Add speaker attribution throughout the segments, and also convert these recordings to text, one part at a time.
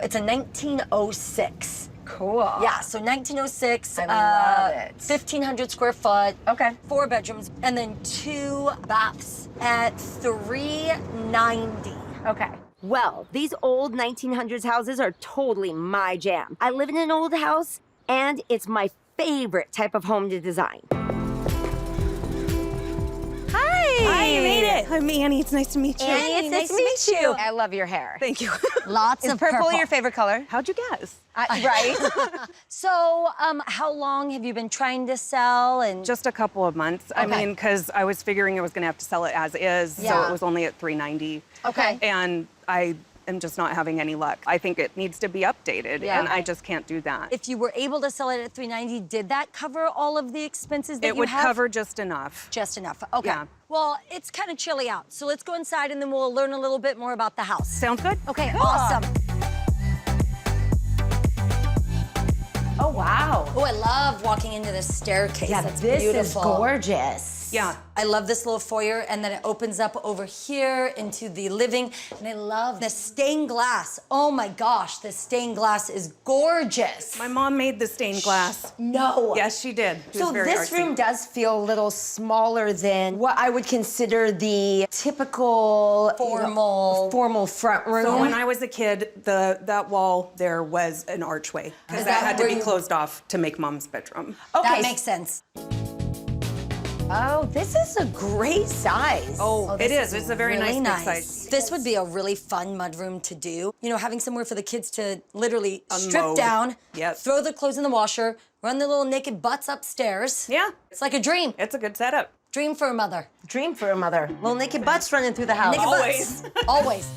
Speaker 1: It's a 1906.
Speaker 2: Cool.
Speaker 1: Yeah, so 1906.
Speaker 2: I love it.
Speaker 1: 1,500 square foot.
Speaker 2: Okay.
Speaker 1: 4 bedrooms, and then 2 baths at $390.
Speaker 2: Okay.
Speaker 3: Well, these old 1900s houses are totally my jam. I live in an old house, and it's my favorite type of home to design.
Speaker 4: Hi, you made it. I'm Annie. It's nice to meet you.
Speaker 3: Annie, it's nice to meet you.
Speaker 2: I love your hair.
Speaker 4: Thank you.
Speaker 1: Lots
Speaker 2: Is
Speaker 1: of
Speaker 2: purple your favorite color?
Speaker 4: How'd you guess?
Speaker 2: Right?
Speaker 1: So, how long have you been trying to sell? And
Speaker 4: Just a couple of months. I
Speaker 1: Okay.
Speaker 4: mean, because I was figuring I was going to have to sell it as is, so
Speaker 1: Yeah.
Speaker 4: it was only at $390.
Speaker 1: Okay.
Speaker 4: And I am just not having any luck. I think it needs to be updated,
Speaker 1: Yeah.
Speaker 4: and I just can't do that.
Speaker 1: if you were able to sell it at $390, did that cover all of the expenses that
Speaker 4: It
Speaker 1: you
Speaker 4: would
Speaker 1: have?
Speaker 4: cover just enough.
Speaker 1: Just enough. Okay.
Speaker 4: Yeah.
Speaker 1: Well, it's kind of chilly out, so let's go inside and then we'll learn a little bit more about the house.
Speaker 4: Sounds good?
Speaker 1: Okay, awesome.
Speaker 2: Oh, wow.
Speaker 1: Oh, I love walking into this staircase.
Speaker 2: Yeah,
Speaker 1: That's
Speaker 2: this
Speaker 1: beautiful.
Speaker 2: is gorgeous.
Speaker 4: Yeah.
Speaker 1: I love this little foyer, and then it opens up over here into the living, and I love the stained glass. Oh my gosh, the stained glass is gorgeous.
Speaker 4: My mom made the stained glass.
Speaker 1: No.
Speaker 4: Yes, she did. She was
Speaker 2: So
Speaker 4: very
Speaker 2: this
Speaker 4: artsy.
Speaker 2: room does feel a little smaller than what I would consider the typical formal front room.
Speaker 4: So when I was a kid, that wall there was an archway because
Speaker 1: Is
Speaker 4: that
Speaker 1: that
Speaker 4: had to
Speaker 1: where
Speaker 4: be
Speaker 1: you-
Speaker 4: closed off to make mom's bedroom.
Speaker 1: That makes sense.
Speaker 2: Oh, this is a great size.
Speaker 4: Oh, it
Speaker 1: this
Speaker 4: is. It's a very
Speaker 1: really
Speaker 4: nice big size.
Speaker 1: This would be a really fun mudroom to do. You know, having somewhere for the kids to literally strip
Speaker 4: Unload.
Speaker 1: down,
Speaker 4: Yep.
Speaker 1: throw the clothes in the washer, run their little naked butts upstairs.
Speaker 4: Yeah,
Speaker 1: It's like a dream.
Speaker 4: it's a good setup.
Speaker 1: Dream for a mother.
Speaker 2: Dream for a mother. Little naked butts running through the house.
Speaker 1: Naked
Speaker 4: Always.
Speaker 1: butts. Always.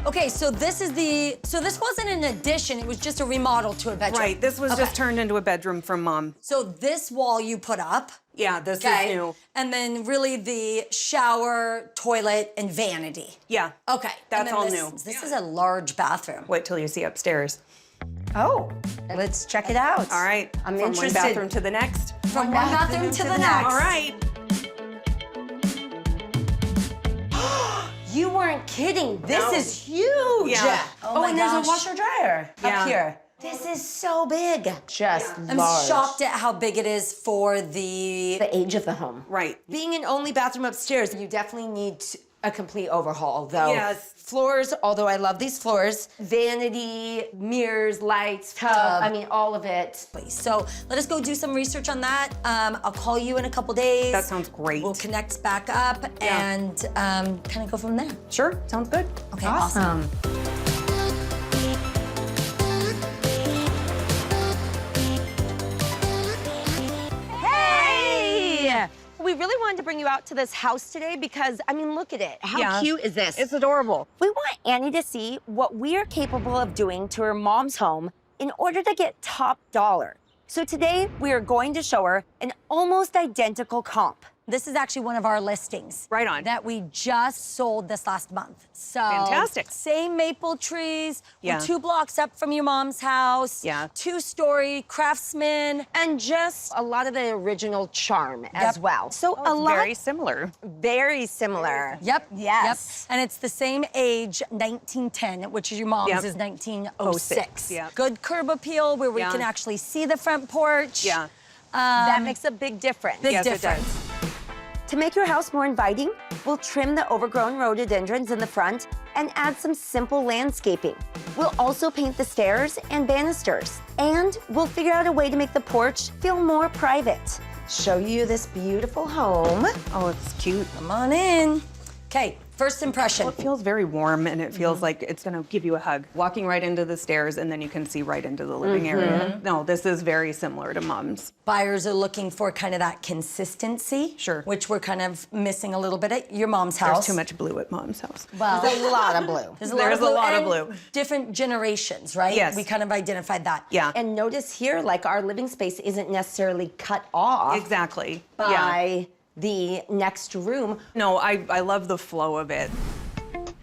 Speaker 1: Okay, so this wasn't an addition, it was just a remodel to a bedroom.
Speaker 4: Right, this was just turned into a bedroom from mom.
Speaker 1: So this wall you put up,
Speaker 4: Yeah, this
Speaker 1: okay?
Speaker 4: is new.
Speaker 1: And then really the shower, toilet, and vanity.
Speaker 4: Yeah.
Speaker 1: Okay.
Speaker 4: That's
Speaker 1: and then
Speaker 4: all
Speaker 1: this,
Speaker 4: new.
Speaker 1: This is a large bathroom.
Speaker 4: Wait till you see upstairs.
Speaker 2: Oh, let's check it out.
Speaker 4: All right.
Speaker 2: I'm
Speaker 4: From
Speaker 2: interested.
Speaker 4: one bathroom to the next.
Speaker 1: From one bathroom to the next.
Speaker 4: All right.
Speaker 2: You weren't kidding. This
Speaker 4: No.
Speaker 2: is huge.
Speaker 4: Yeah.
Speaker 1: Oh my
Speaker 2: and there's
Speaker 1: gosh.
Speaker 2: a washer dryer
Speaker 4: Yeah.
Speaker 2: up here. This is so big. Just
Speaker 1: I'm
Speaker 2: large.
Speaker 1: shocked at how big it is for the
Speaker 2: The age of the home.
Speaker 4: Right.
Speaker 2: Being an only bathroom upstairs, you definitely need a complete overhaul, though.
Speaker 4: Yes.
Speaker 2: Floors, although I love these floors, vanity, mirrors, lights, tub, I mean, all of it.
Speaker 1: So let us go do some research on that. I'll call you in a couple days.
Speaker 4: That sounds great.
Speaker 1: We'll connect back up and kind of go from there.
Speaker 4: Sure, sounds good.
Speaker 1: Okay, awesome.
Speaker 3: Hey! We really wanted to bring you out to this house today because, I mean, look at it. How
Speaker 4: Yeah.
Speaker 3: cute is this?
Speaker 4: It's adorable.
Speaker 3: We want Annie to see what we're capable of doing to her mom's home in order to get top dollar. So today, we are going to show her an almost identical comp.
Speaker 1: This is actually one of our listings.
Speaker 4: Right on.
Speaker 1: That we just sold this last month. So
Speaker 4: Fantastic.
Speaker 1: Same maple trees.
Speaker 4: Yeah.
Speaker 1: We're 2 blocks up from your mom's house.
Speaker 4: Yeah.
Speaker 1: 2-story, craftsman.
Speaker 3: And just a lot of the original charm as
Speaker 1: Yep.
Speaker 3: well. So a lot,
Speaker 4: Very similar.
Speaker 3: very similar.
Speaker 1: Yep.
Speaker 3: Yes.
Speaker 1: Yep. And it's the same age, 1910, which is your mom's
Speaker 4: Yep.
Speaker 1: is 1906.
Speaker 4: Yeah.
Speaker 1: Good curb appeal where we
Speaker 4: Yeah.
Speaker 1: can actually see the front porch.
Speaker 4: Yeah.
Speaker 3: That makes a big difference.
Speaker 1: Big
Speaker 4: Yes, it
Speaker 1: difference.
Speaker 3: To make your house more inviting, we'll trim the overgrown rhododendrons in the front and add some simple landscaping. We'll also paint the stairs and banisters. And we'll figure out a way to make the porch feel more private.
Speaker 2: Show you this beautiful home.
Speaker 4: Oh, it's cute.
Speaker 1: Come on in. Okay, first impression.
Speaker 4: Well, it feels very warm, and it feels like it's gonna give you a hug. Walking right into the stairs, and then you can see right into the living area. No, this is very similar to mom's.
Speaker 1: Buyers are looking for kind of that consistency.
Speaker 4: Sure.
Speaker 1: Which we're kind of missing a little bit at your mom's house.
Speaker 4: There's too much blue at mom's house.
Speaker 1: Well,
Speaker 2: There's a lot of blue.
Speaker 1: there's
Speaker 4: There's a lot of
Speaker 1: and
Speaker 4: blue.
Speaker 1: Different generations, right?
Speaker 4: Yes.
Speaker 1: We kind of identified that.
Speaker 4: Yeah.
Speaker 2: And notice here, like our living space isn't necessarily cut off
Speaker 4: Exactly. Yeah.
Speaker 2: by the next room.
Speaker 4: No, I love the flow of it.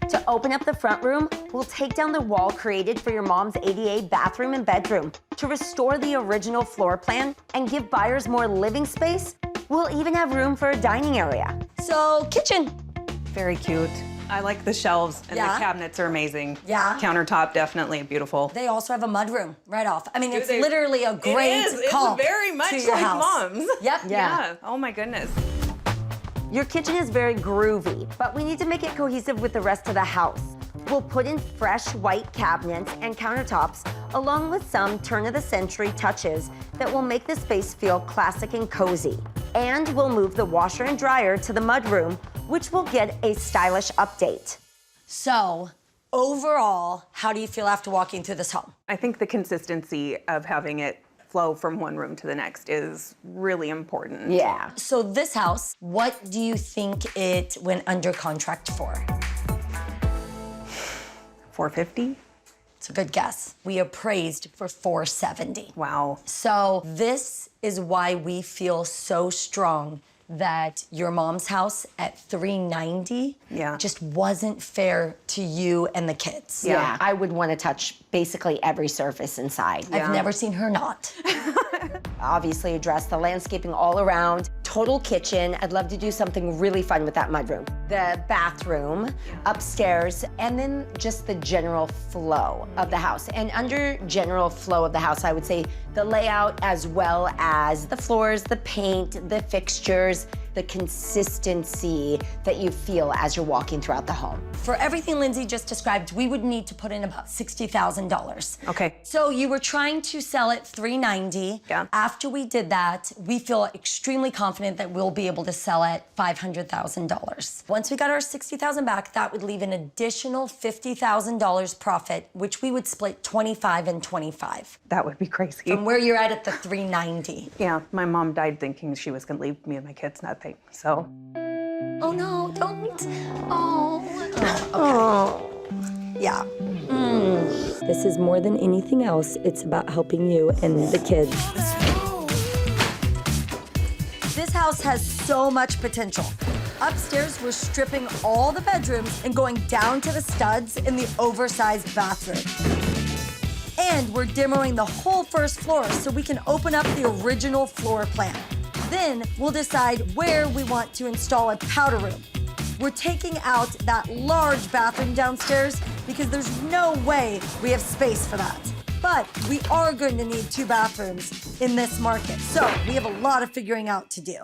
Speaker 3: To open up the front room, we'll take down the wall created for your mom's ADA bathroom and bedroom. To restore the original floor plan and give buyers more living space, we'll even have room for a dining area.
Speaker 1: So, kitchen.
Speaker 4: Very cute. I like the shelves and
Speaker 1: Yeah?
Speaker 4: the cabinets are amazing.
Speaker 1: Yeah?
Speaker 4: Countertop, definitely beautiful.
Speaker 1: They also have a mudroom right off. I mean, it's
Speaker 4: they-
Speaker 1: literally a great comp
Speaker 4: It's very much
Speaker 1: to your
Speaker 4: like
Speaker 1: house.
Speaker 4: Mom's.
Speaker 1: Yep.
Speaker 4: Yeah. Oh my goodness.
Speaker 3: Your kitchen is very groovy, but we need to make it cohesive with the rest of the house. We'll put in fresh white cabinets and countertops, along with some turn-of-the-century touches that will make the space feel classic and cozy. And we'll move the washer and dryer to the mudroom, which will get a stylish update.
Speaker 1: So, overall, how do you feel after walking through this home?
Speaker 4: I think the consistency of having it flow from one room to the next is really important.
Speaker 3: Yeah.
Speaker 1: So this house, what do you think it went under contract for?
Speaker 4: $450?
Speaker 1: It's a good guess. We appraised for $470.
Speaker 4: Wow.
Speaker 1: So this is why we feel so strong that your mom's house at $390 just wasn't fair to you and the kids.
Speaker 3: Yeah, I would want to touch basically every surface inside.
Speaker 1: I've never seen her not.
Speaker 3: Obviously address the landscaping all around, total kitchen. I'd love to do something really fun with that mudroom. The bathroom, upstairs, and then just the general flow of the house. And under general flow of the house, I would say the layout as well as the floors, the paint, the fixtures, the consistency that you feel as you're walking throughout the home.
Speaker 1: For everything Lyndsay just described, we would need to put in about $60,000.
Speaker 4: Okay.
Speaker 1: So you were trying to sell it $390.
Speaker 4: Yeah.
Speaker 1: After we did that, we feel extremely confident that we'll be able to sell it $500,000. Once we got our $60,000 back, that would leave an additional $50,000 profit, which we would split 25 and 25.
Speaker 4: That would be crazy.
Speaker 1: From where you're at the $390.
Speaker 4: Yeah, my mom died thinking she was gonna leave me and my kids nothing, so.
Speaker 1: Oh no, don't. Oh. Okay. Yeah. This is more than anything else. It's about helping you and the kids. This house has so much potential. Upstairs, we're stripping all the bedrooms and going down to the studs in the oversized bathroom. And we're demoing the whole first floor so we can open up the original floor plan. Then we'll decide where we want to install a powder room. We're taking out that large bathroom downstairs because there's no way we have space for that. But we are going to need 2 bathrooms in this market. So we have a lot of figuring out to do.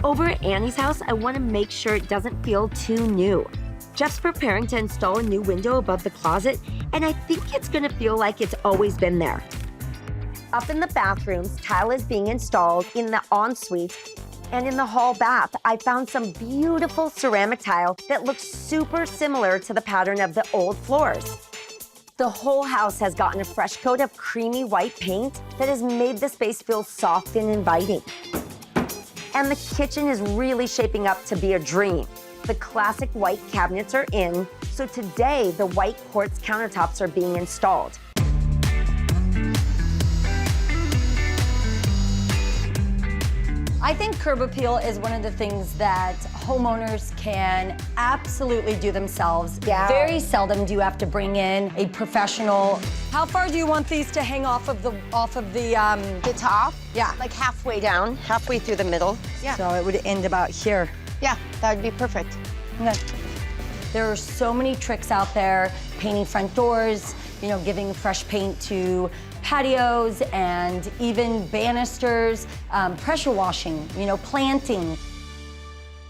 Speaker 3: Over at Annie's house, I want to make sure it doesn't feel too new. Jeff's preparing to install a new window above the closet, and I think it's going to feel like it's always been there. Up in the bathrooms, tile is being installed in the ensuite, and in the hall bath, I found some beautiful ceramic tile that looks super similar to the pattern of the old floors. The whole house has gotten a fresh coat of creamy white paint that has made the space feel soft and inviting. And the kitchen is really shaping up to be a dream. The classic white cabinets are in, so today the white quartz countertops are being installed.
Speaker 1: I think curb appeal is one of the things that homeowners can absolutely do themselves.
Speaker 3: Yeah.
Speaker 1: Very seldom do you have to bring in a professional. How far do you want these to hang off of the
Speaker 2: The top?
Speaker 1: Yeah.
Speaker 2: Like halfway down, halfway through the middle. Yeah.
Speaker 1: So it would end about here.
Speaker 2: Yeah, that would be perfect.
Speaker 1: Okay. There are so many tricks out there, painting front doors, you know, giving fresh paint to patios and even banisters, pressure washing, you know, planting.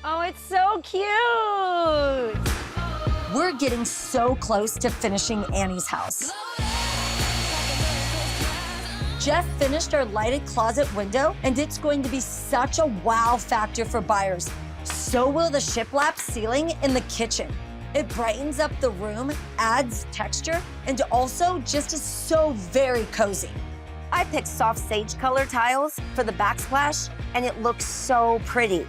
Speaker 3: Oh, it's so cute.
Speaker 1: We're getting so close to finishing Annie's house. Jeff finished our lighted closet window, and it's going to be such a wow factor for buyers. So will the shiplap ceiling in the kitchen. It brightens up the room, adds texture, and also just is so very cozy.
Speaker 3: I picked soft sage color tiles for the backsplash, and it looks so pretty.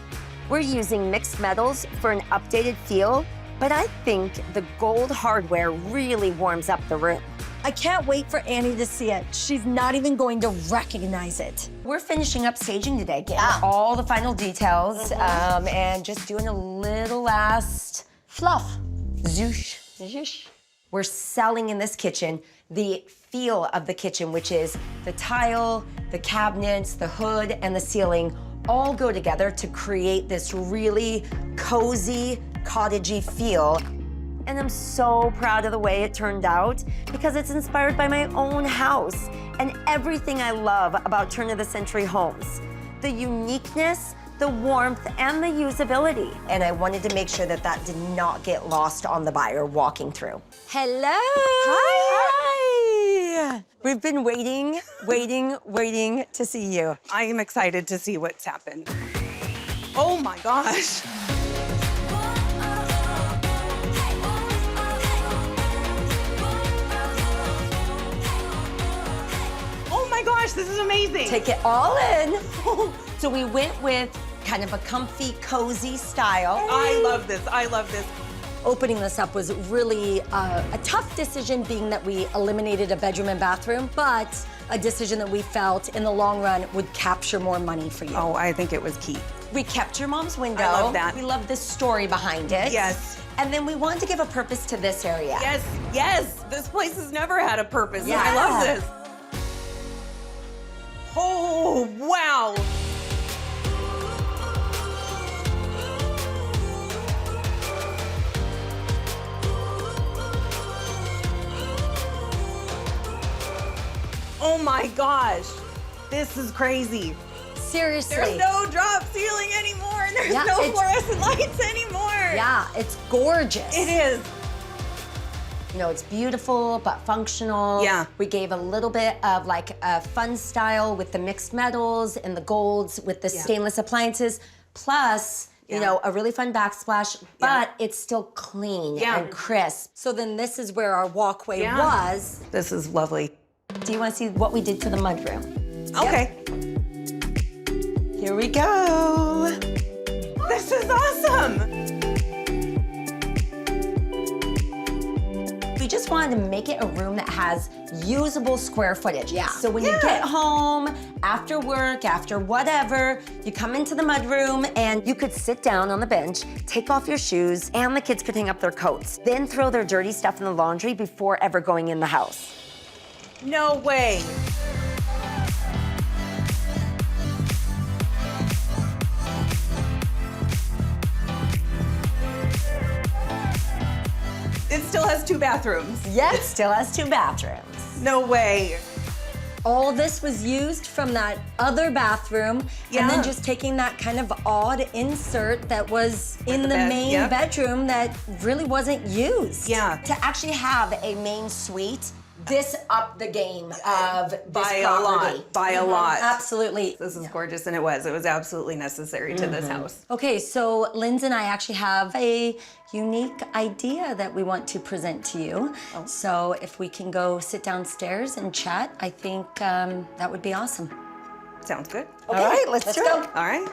Speaker 3: We're using mixed metals for an updated feel, but I think the gold hardware really warms up the room.
Speaker 1: I can't wait for Annie to see it. She's not even going to recognize it.
Speaker 2: We're finishing up staging today, getting all the final details, and just doing a little last fluff. Zoosh. Zoosh.
Speaker 3: We're selling in this kitchen the feel of the kitchen, which is the tile, the cabinets, the hood, and the ceiling all go together to create this really cozy,
Speaker 1: cottagey feel.
Speaker 3: And I'm so proud of the way it turned out because it's inspired by my own house and everything I love about turn-of-the-century homes. The uniqueness, the warmth, and the usability.
Speaker 1: And I wanted to make sure that that did not get lost on the buyer walking through.
Speaker 3: Hello.
Speaker 1: Hi. We've been waiting to see you.
Speaker 4: I am excited to see what's happened. Oh my gosh. Oh my gosh, this is amazing.
Speaker 1: Take it all in. So we went with kind of a comfy, cozy style.
Speaker 4: I love this, I love this.
Speaker 1: Opening this up was really a tough decision, being that we eliminated a bedroom and bathroom, but a decision that we felt in the long run would capture more money for you.
Speaker 4: Oh, I think it was key.
Speaker 1: We kept your mom's window.
Speaker 4: I love that.
Speaker 1: We love the story behind it.
Speaker 4: Yes.
Speaker 1: And then we wanted to give a purpose to this area.
Speaker 4: Yes, yes, this place has never had a purpose.
Speaker 1: Yeah.
Speaker 4: I love this. Oh, wow. Oh my gosh, this is crazy.
Speaker 1: Seriously.
Speaker 4: There's no drop ceiling anymore. There's
Speaker 1: Yeah,
Speaker 4: no
Speaker 1: it's-
Speaker 4: fluorescent lights anymore.
Speaker 1: Yeah, it's gorgeous.
Speaker 4: It is.
Speaker 1: You know, it's beautiful but functional.
Speaker 4: Yeah.
Speaker 1: We gave a little bit of like a fun style with the mixed metals and the golds with the stainless appliances, plus, you know, a really fun backsplash, but it's still clean and crisp. So then this is where our walkway was.
Speaker 4: This is lovely.
Speaker 1: Do you want to see what we did to the mudroom?
Speaker 4: Okay.
Speaker 1: Here we go.
Speaker 4: This is awesome.
Speaker 1: We just wanted to make it a room that has usable square footage.
Speaker 2: Yeah.
Speaker 1: So when you get home, after work, after whatever, you come into the mudroom and
Speaker 3: You could sit down on the bench, take off your shoes, and the kids could hang up their coats. Then throw their dirty stuff in the laundry before ever going in the house.
Speaker 4: No way. It still has 2 bathrooms.
Speaker 1: it still has 2 bathrooms.
Speaker 4: No way.
Speaker 1: All this was used from that other bathroom, and then
Speaker 4: Yeah.
Speaker 1: just taking that kind of odd insert that was in the
Speaker 4: bed,
Speaker 1: main bedroom that really wasn't used.
Speaker 4: Yeah.
Speaker 1: To actually have a main suite, this upped the game of this
Speaker 4: By a
Speaker 1: property.
Speaker 4: lot. By a lot.
Speaker 1: Absolutely.
Speaker 4: This is gorgeous, and it was. It was absolutely necessary to this house.
Speaker 1: Okay, so Lyndsay and I actually have a unique idea that we want to present to you. So if we can go sit downstairs and chat, I think that would be awesome.
Speaker 4: Sounds good.
Speaker 1: Okay,
Speaker 3: All right, let's do
Speaker 1: go.
Speaker 3: it.
Speaker 4: All right.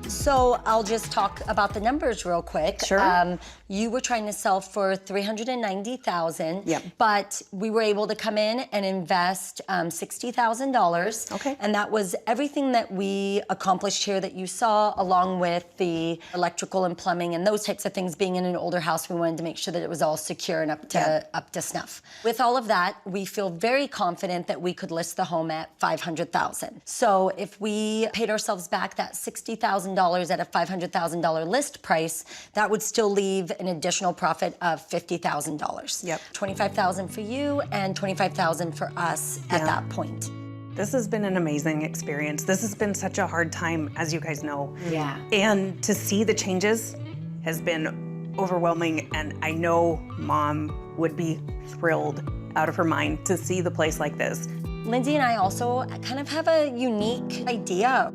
Speaker 1: So I'll just talk about the numbers real quick.
Speaker 4: Sure.
Speaker 1: You were trying to sell for $390,000.
Speaker 4: Yep.
Speaker 1: But we were able to come in and invest $60,000.
Speaker 4: Okay.
Speaker 1: And that was everything that we accomplished here that you saw, along with the electrical and plumbing and those types of things. Being in an older house, we wanted to make sure that it was all secure and up to snuff. With all of that, we feel very confident that we could list the home at $500,000. So if we paid ourselves back that $60,000 at a $500,000 list price, that would still leave an additional profit of $50,000.
Speaker 4: Yep.
Speaker 1: $25,000 for you and $25,000 for us at that point.
Speaker 4: This has been an amazing experience. This has been such a hard time, as you guys know.
Speaker 1: Yeah.
Speaker 4: And to see the changes has been overwhelming, and I know Mom would be thrilled out of her mind to see the place like this.
Speaker 1: Lyndsay and I also kind of have a unique idea.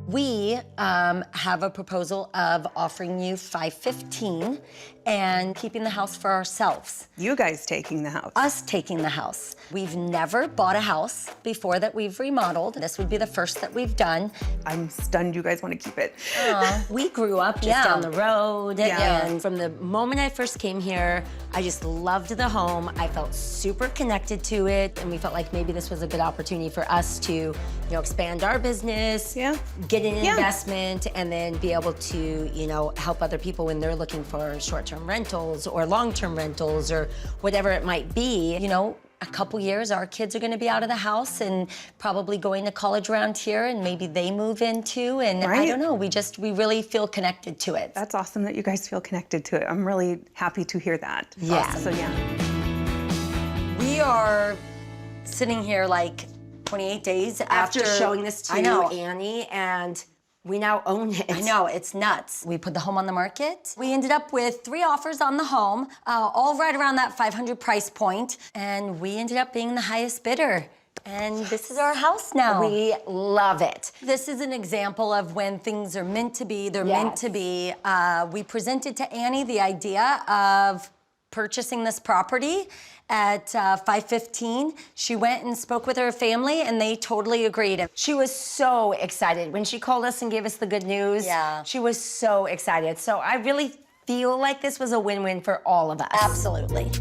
Speaker 1: We have a proposal of offering you $515,000 and keeping the house for ourselves.
Speaker 4: You guys taking the house.
Speaker 1: Us taking the house. We've never bought a house before that we've remodeled. This would be the first that we've done.
Speaker 4: I'm stunned you guys want to keep it.
Speaker 3: We grew up just down the road,
Speaker 4: Yeah.
Speaker 3: and from the moment I first came here, I just loved the home. I felt super connected to it,
Speaker 1: And we felt like maybe this was a good opportunity for us to, expand our business, get an investment, and then be able to, help other people when they're looking for short-term rentals or long-term rentals or whatever it might be.
Speaker 2: a couple years, our kids are gonna be out of the house and probably going to college around here, and maybe they move in too, and I
Speaker 4: Right.
Speaker 2: don't know, we really feel connected to it.
Speaker 4: That's awesome that you guys feel connected to it. I'm really happy to hear that.
Speaker 2: Yeah.
Speaker 4: So yeah.
Speaker 1: We are sitting here like 28 days
Speaker 3: After showing this to
Speaker 1: I know.
Speaker 3: Annie, and we now own it.
Speaker 1: I know, it's nuts. We put the home on the market. We ended up with 3 offers on the home, all right around that 500 price point, and we ended up being the highest bidder. And this is our house now.
Speaker 3: We love it.
Speaker 1: This is an example of when things are meant to be, they're meant to be. We presented to Annie the idea of purchasing this property at 5:15. She went and spoke with her family, and they totally agreed.
Speaker 3: She was so excited when she called us and gave us the good news.
Speaker 1: Yeah.
Speaker 3: She was so excited. So I really feel like this was a win-win for all of us.
Speaker 1: Absolutely.